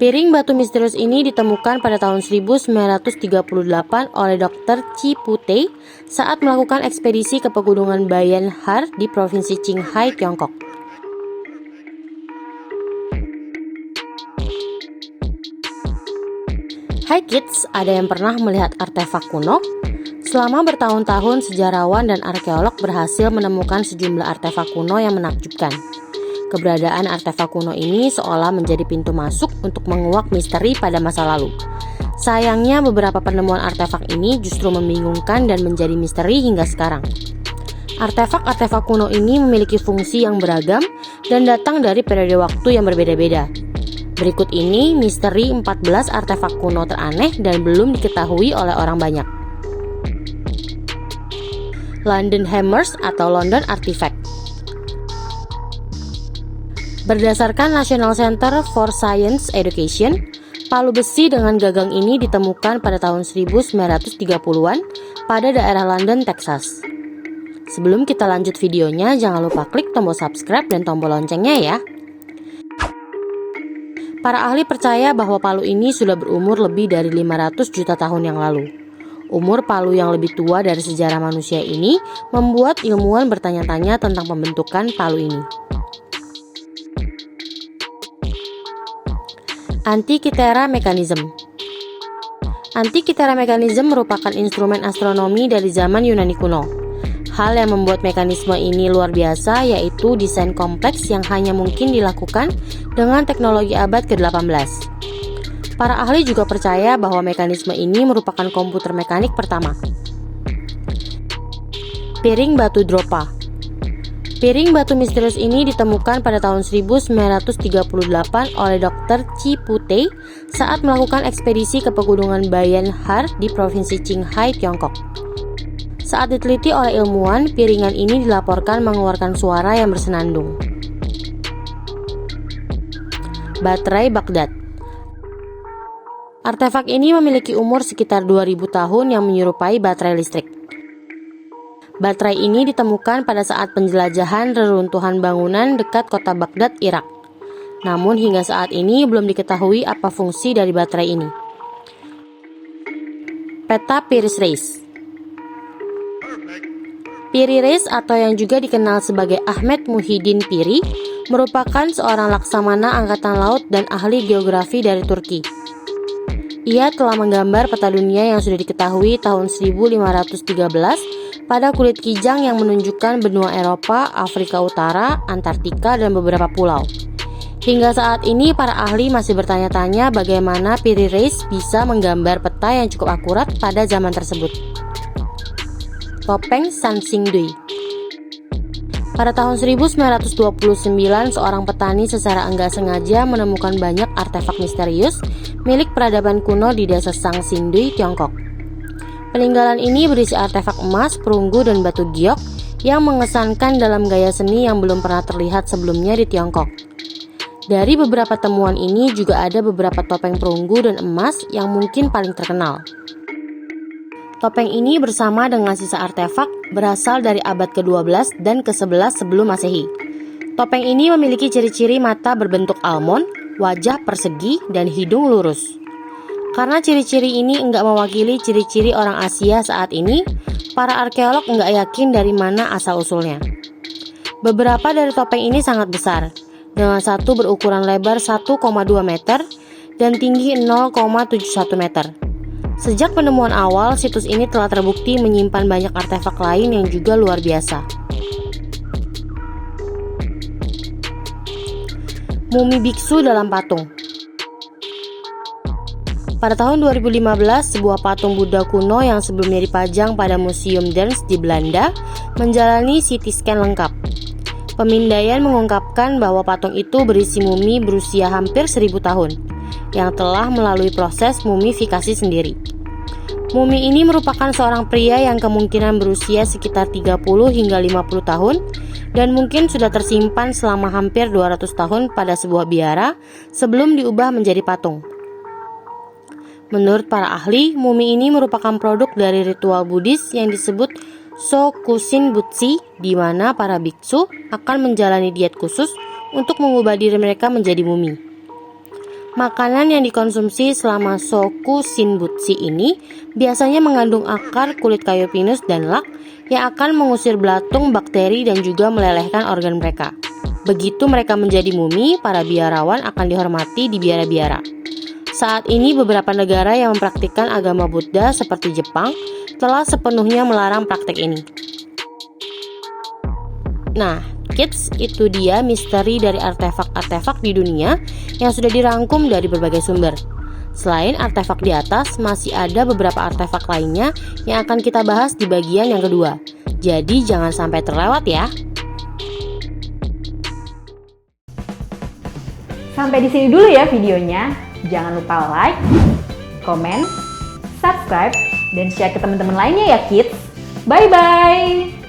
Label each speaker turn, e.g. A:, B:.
A: Piring batu misterius ini ditemukan pada tahun 1938 oleh Dr. Chi Putei saat melakukan ekspedisi ke pegunungan Bayan Har di Provinsi Qinghai, Tiongkok. Hai kids, ada yang pernah melihat artefak kuno? Selama bertahun-tahun, sejarawan dan arkeolog berhasil menemukan sejumlah artefak kuno yang menakjubkan. Keberadaan artefak kuno ini seolah menjadi pintu masuk untuk menguak misteri pada masa lalu. Sayangnya beberapa penemuan artefak ini justru membingungkan dan menjadi misteri hingga sekarang. Artefak-artefak kuno ini memiliki fungsi yang beragam dan datang dari periode waktu yang berbeda-beda. Berikut ini misteri 14 artefak kuno teraneh dan belum diketahui oleh orang banyak. London Hammers atau London Artifact. Berdasarkan National Center for Science Education, palu besi dengan gagang ini ditemukan pada tahun 1930-an pada daerah London, Texas. Sebelum kita lanjut videonya, jangan lupa klik tombol subscribe dan tombol loncengnya ya. Para ahli percaya bahwa palu ini sudah berumur lebih dari 500 juta tahun yang lalu. Umur palu yang lebih tua dari sejarah manusia ini membuat ilmuwan bertanya-tanya tentang pembentukan palu ini. Antikythera Mechanism. Antikythera Mechanism merupakan instrumen astronomi dari zaman Yunani kuno. Hal yang membuat mekanisme ini luar biasa yaitu desain kompleks yang hanya mungkin dilakukan dengan teknologi abad ke-18. Para ahli juga percaya bahwa mekanisme ini merupakan komputer mekanik pertama. Piring batu Dropa. Piring batu misterius ini ditemukan pada tahun 1938 oleh Dr. Chi Putei saat melakukan ekspedisi ke pegunungan Bayan Har di Provinsi Qinghai, Tiongkok. Saat diteliti oleh ilmuwan, piringan ini dilaporkan mengeluarkan suara yang bersenandung. Baterai Baghdad. Artefak ini memiliki umur sekitar 2000 tahun yang menyerupai baterai listrik. Baterai ini ditemukan pada saat penjelajahan reruntuhan bangunan dekat kota Baghdad, Irak. Namun hingga saat ini belum diketahui apa fungsi dari baterai ini. Peta Piri Reis. Piri Reis atau yang juga dikenal sebagai Ahmed Muhyiddin Piri merupakan seorang laksamana angkatan laut dan ahli geografi dari Turki. Ia telah menggambar peta dunia yang sudah diketahui tahun 1513 pada kulit kijang yang menunjukkan benua Eropa, Afrika Utara, Antartika, dan beberapa pulau. Hingga saat ini para ahli masih bertanya-tanya bagaimana Piri Reis bisa menggambar peta yang cukup akurat pada zaman tersebut. Topeng San Xingdui. Pada tahun 1929, seorang petani secara enggak sengaja menemukan banyak artefak misterius milik peradaban kuno di desa Sang Xingdui, Tiongkok. Peninggalan ini berisi artefak emas, perunggu, dan batu giok yang mengesankan dalam gaya seni yang belum pernah terlihat sebelumnya di Tiongkok. Dari beberapa temuan ini juga ada beberapa topeng perunggu dan emas yang mungkin paling terkenal. Topeng ini bersama dengan sisa artefak berasal dari abad ke-12 dan ke-11 sebelum Masehi. Topeng ini memiliki ciri-ciri mata berbentuk almond, wajah persegi, dan hidung lurus. Karena ciri-ciri ini enggak mewakili ciri-ciri orang Asia saat ini, para arkeolog enggak yakin dari mana asal-usulnya. Beberapa dari topeng ini sangat besar, dengan satu berukuran lebar 1,2 meter dan tinggi 0,71 meter. Sejak penemuan awal, situs ini telah terbukti menyimpan banyak artefak lain yang juga luar biasa. Mumi biksu dalam patung. Pada tahun 2015, sebuah patung Buddha kuno yang sebelumnya dipajang pada Museum Dance di Belanda menjalani CT scan lengkap. Pemindaian mengungkapkan bahwa patung itu berisi mumi berusia hampir 1000 tahun, yang telah melalui proses mumifikasi sendiri. Mumi ini merupakan seorang pria yang kemungkinan berusia sekitar 30 hingga 50 tahun dan mungkin sudah tersimpan selama hampir 200 tahun pada sebuah biara sebelum diubah menjadi patung. Menurut para ahli, mumi ini merupakan produk dari ritual Buddhis yang disebut Sokushin Butsu, di mana para biksu akan menjalani diet khusus untuk mengubah diri mereka menjadi mumi. Makanan yang dikonsumsi selama Soku Shinbutsu ini biasanya mengandung akar, kulit kayu pinus, dan lak yang akan mengusir belatung, bakteri, dan juga melelehkan organ mereka. Begitu mereka menjadi mumi, para biarawan akan dihormati di biara-biara. Saat ini beberapa negara yang mempraktikkan agama Buddha seperti Jepang telah sepenuhnya melarang praktek ini. Nah, kids, itu dia misteri dari artefak-artefak di dunia yang sudah dirangkum dari berbagai sumber. Selain artefak di atas, masih ada beberapa artefak lainnya yang akan kita bahas di bagian yang kedua. Jadi jangan sampai terlewat ya.
B: Sampai di sini dulu ya videonya. Jangan lupa like, komen, subscribe, dan share ke teman-teman lainnya ya kids. Bye-bye!